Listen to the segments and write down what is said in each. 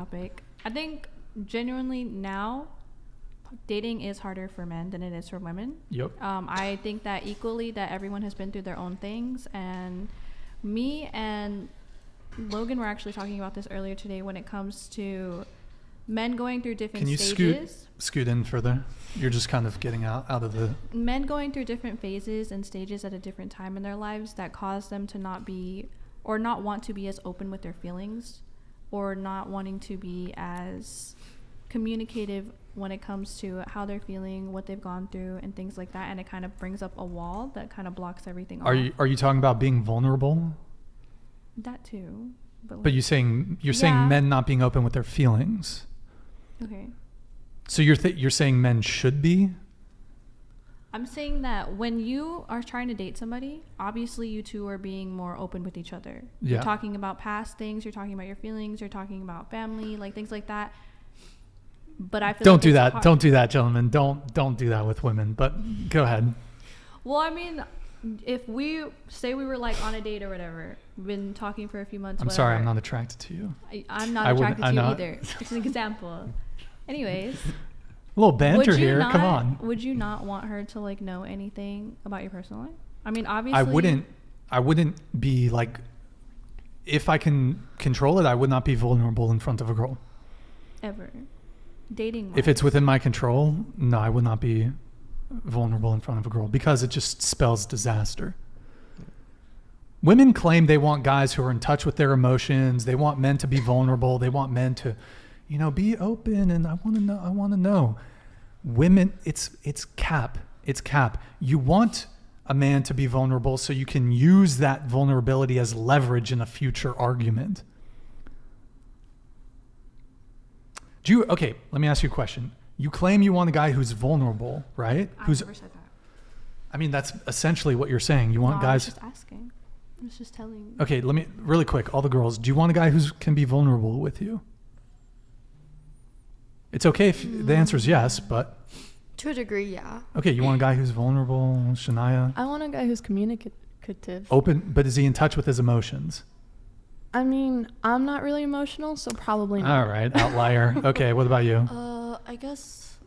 topic. I think genuinely now dating is harder for men than it is for women. Yep. I think that equally that everyone has been through their own things, and me and Logan were actually talking about this earlier today when it comes to men going through different stages. Can you scoot in further? You're just kind of getting out of the... Men going through different phases and stages at a different time in their lives that cause them to not be, or not want to be as open with their feelings, or not wanting to be as communicative when it comes to how they're feeling, what they've gone through, and things like that. And it kind of brings up a wall that kind of blocks everything off. Are you talking about being vulnerable? That too. But you're saying men not being open with their feelings. Okay. So you're saying men should be? I'm saying that when you are trying to date somebody, obviously you two are being more open with each other. Yeah. You're talking about past things, you're talking about your feelings, you're talking about family, like things like that. But I feel Don't like do it's that. hard. Don't do that, gentlemen. Don't do that with women. But go ahead. Well, I mean, if we say we were like on a date or whatever, been talking for a few months. I'm sorry, I'm not attracted to you. I'm not attracted to you either. It's an example. Anyways. A little banter here. Come on. Would you not want her to like know anything about your personal life? I mean, obviously. I wouldn't be like, if I can control it, I would not be vulnerable in front of a girl. Ever. Dating. If it's within my control, no, I would not be vulnerable in front of a girl because it just spells disaster. Women claim they want guys who are in touch with their emotions. They want men to be vulnerable. They want men to, be open. And I want to know. Women, it's cap. It's cap. You want a man to be vulnerable so you can use that vulnerability as leverage in a future argument. Okay, let me ask you a question. You claim you want a guy who's vulnerable, right? I never said that. I mean, that's essentially what you're saying. You want guys... I was just asking. I was just telling. Okay, let me, really quick, all the girls, do you want a guy who can be vulnerable with you? It's okay if the answer is yes, but... To a degree, yeah. Okay, you want a guy who's vulnerable, Shania? I want a guy who's communicative. Open, but is he in touch with his emotions? I mean, I'm not really emotional, so probably not. All right, outlier. Okay, what about you? I guess,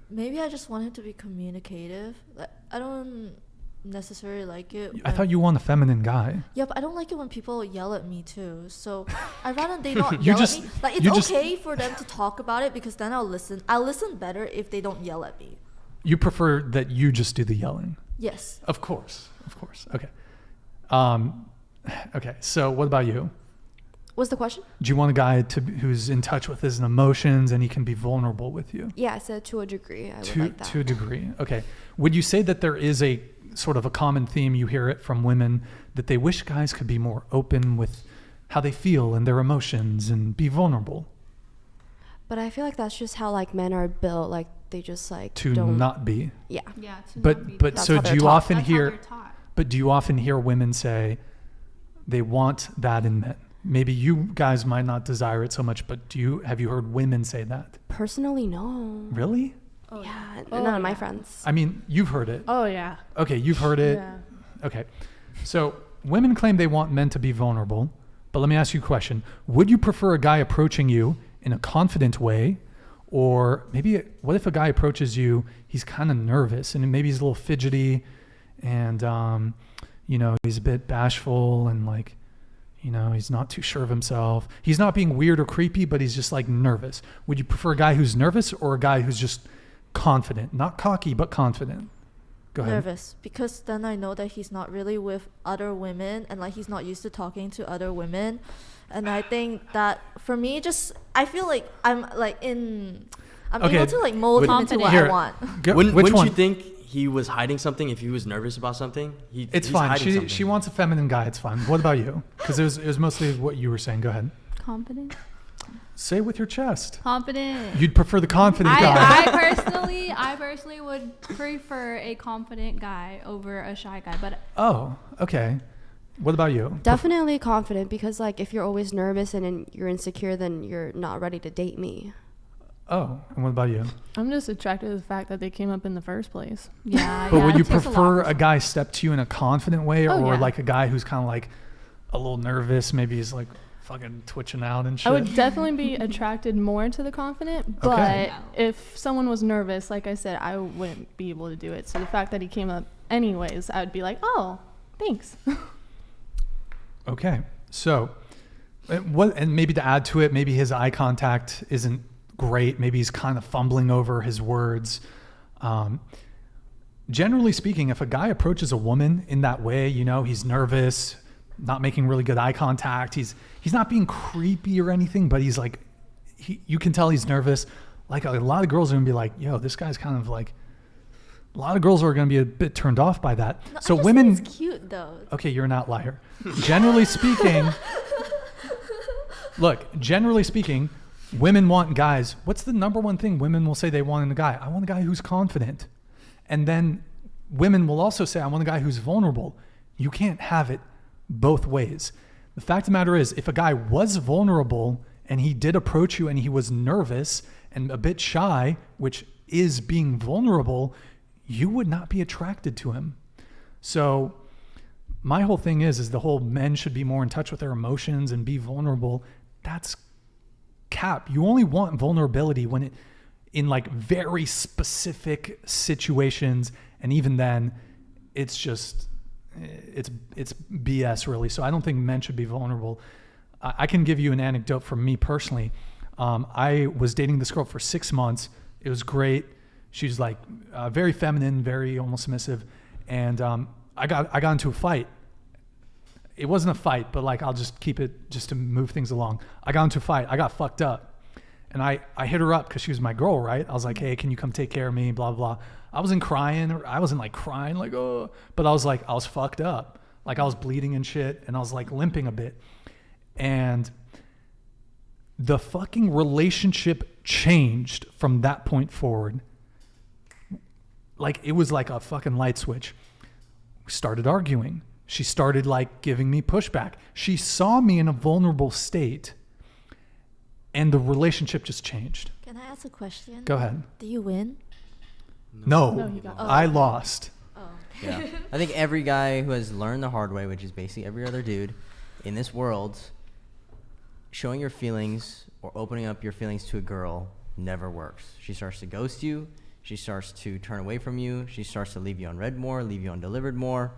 maybe I just want him to be communicative. Like, I don't necessarily like it. I thought you want a feminine guy. Yeah, but I don't like it when people yell at me too. So I'd rather they not yell at me. Like, it's okay for them to talk about it because then I'll listen. I'll listen better if they don't yell at me. You prefer that you just do the yelling? Yes. Of course. Okay. Okay, so what about you? What's the question? Do you want a guy who's in touch with his emotions and he can be vulnerable with you? Yeah, I said to a degree. I would like that. To a degree. Okay. Would you say that there is a sort of a common theme, you hear it from women, that they wish guys could be more open with how they feel and their emotions and be vulnerable? But I feel like that's just how like men are built. Like they just like don't not be. Yeah. Yeah. But so do you often hear? Taught. But do you often hear women say they want that in men? Maybe you guys might not desire it so much, but have you heard women say that? Personally, no. Really? Oh, yeah. None of my friends. I mean, you've heard it. Oh, yeah. Okay, you've heard it. Yeah. Okay. So women claim they want men to be vulnerable, but let me ask you a question. Would you prefer a guy approaching you in a confident way, or maybe what if a guy approaches you, he's kind of nervous and maybe he's a little fidgety and, he's a bit bashful and like, he's not too sure of himself. He's not being weird or creepy, but he's just like nervous. Would you prefer a guy who's nervous or a guy who's just confident? Not cocky, but confident. Go ahead. Nervous, because then I know that he's not really with other women and like he's not used to talking to other women. And I think that for me, I feel like I'm able to like mold him into what I want. Wouldn't you think he was hiding something if he was nervous about something? It's fine. She wants a feminine guy. It's fine. What about you? Because it was mostly what you were saying. Go ahead. Confident. Say it with your chest. Confident. You'd prefer the confident guy. I personally would prefer a confident guy over a shy guy. But okay. What about you? Definitely confident, because like if you're always nervous and you're insecure, then you're not ready to date me. Oh, and what about you? I'm just attracted to the fact that they came up in the first place. Yeah. But would you prefer a guy step to you in a confident way, or yeah. like a guy who's kind of like a little nervous. Maybe he's like fucking twitching out and shit. I would definitely be attracted more to the confident, but Okay. if someone was nervous, like I said, I wouldn't be able to do it. So the fact that he came up anyways, I would be like, oh, thanks. Okay. So, and maybe to add to it, maybe his eye contact isn't great. Maybe he's kind of fumbling over his words. Generally speaking, if a guy approaches a woman in that way, you know, he's nervous, not making really good eye contact. He's not being creepy or anything, but he's like, you can tell he's nervous. Like a lot of girls are gonna be like, yo, this guy's kind of like, a lot of girls are gonna be a bit turned off by that. No, So I just women, think it's cute though. okay, you're an outlier. Generally speaking, look, generally speaking, women want guys. What's the number one thing women will say they want in a guy? I want a guy who's confident. And then women will also say, I want a guy who's vulnerable. You can't have it both ways. The fact of the matter is, if a guy was vulnerable and he did approach you and he was nervous and a bit shy, which is being vulnerable, you would not be attracted to him. So my whole thing is the whole men should be more in touch with their emotions and be vulnerable. That's cap. You only want vulnerability when in like very specific situations, and even then it's just it's BS really. So I don't think men should be vulnerable. I can give you an anecdote from me personally. I was dating this girl for 6 months. It was great. She's like very feminine, very almost submissive, and I got into a fight. It wasn't a fight, but like I'll just keep it just to move things along. I got into a fight. I got fucked up. And I hit her up because she was my girl, right? I was like, hey, can you come take care of me? Blah, blah, blah. I wasn't crying. I wasn't like crying like, oh. But I was fucked up. Like I was bleeding and shit. And I was like limping a bit. And the fucking relationship changed from that point forward. Like it was like a fucking light switch. We started arguing. She started like giving me pushback. She saw me in a vulnerable state. And the relationship just changed. Can I ask a question? Go ahead. Do you win? No, he got I lost. Oh. Yeah. I think every guy who has learned the hard way, which is basically every other dude in this world, showing your feelings or opening up your feelings to a girl never works. She starts to ghost you. She starts to turn away from you. She starts to leave you unread more, leave you undelivered more,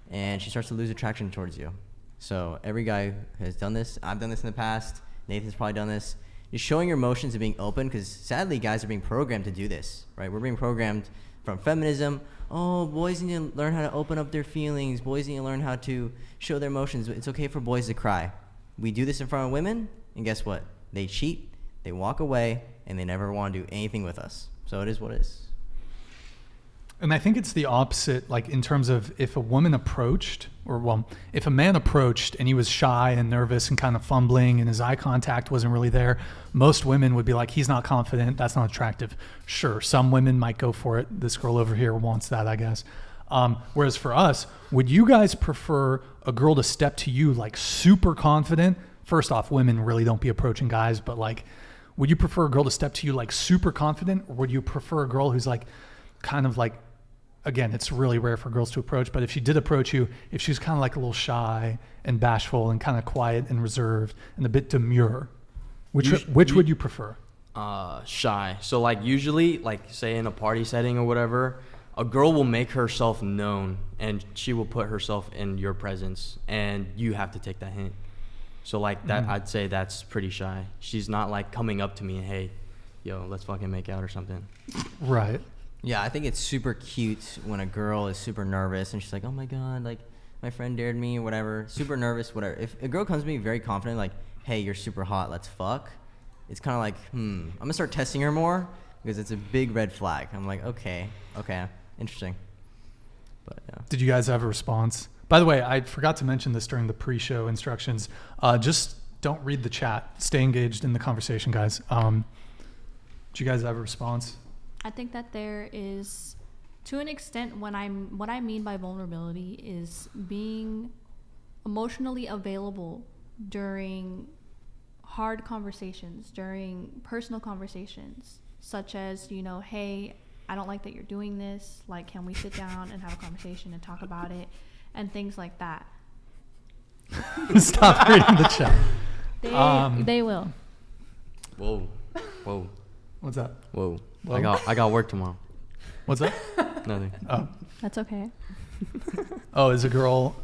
and she starts to lose attraction towards you. So every guy has done this. I've done this in the past. Nathan's probably done this. Just showing your emotions and being open, because sadly guys are being programmed to do this, right? We're being programmed from feminism. Oh, boys need to learn how to open up their feelings. Boys need to learn how to show their emotions. It's okay for boys to cry. We do this in front of women, and guess what? They cheat, they walk away, and they never want to do anything with us. So it is what it is. And I think it's the opposite, like in terms of if a woman approached, if a man approached and he was shy and nervous and kind of fumbling and his eye contact wasn't really there, most women would be like, he's not confident, that's not attractive. Sure, some women might go for it. This girl over here wants that, I guess. Whereas for us, would you guys prefer a girl to step to you like super confident? First off, women really don't be approaching guys, but like, would you prefer a girl to step to you like super confident, or would you prefer a girl who's like kind of like, again, it's really rare for girls to approach, but if she did approach you, if she's kind of like a little shy and bashful and kind of quiet and reserved and a bit demure, which would you prefer? Shy. So like usually, like say in a party setting or whatever, a girl will make herself known and she will put herself in your presence, and you have to take that hint. So like that, I'd say that's pretty shy. She's not like coming up to me and, hey, yo, let's fucking make out or something. Right. Yeah, I think it's super cute when a girl is super nervous and she's like, oh my God, like my friend dared me or whatever, super nervous, whatever. If a girl comes to me very confident, like, hey, you're super hot, let's fuck, it's kind of like, I'm going to start testing her more, because it's a big red flag. I'm like, okay, interesting. But yeah. Did you guys have a response? By the way, I forgot to mention this during the pre-show instructions. Just don't read the chat. Stay engaged in the conversation, guys. Did you guys have a response? I think that there is, to an extent, what I mean by vulnerability is being emotionally available during hard conversations, during personal conversations, such as, you know, hey, I don't like that you're doing this. Like, can we sit down and have a conversation and talk about it, and things like that. Stop reading the chat. They will. Whoa, whoa, What's that? whoa. Whoa. I got work tomorrow. What's that? Nothing. Oh. That's okay. Oh, is a girl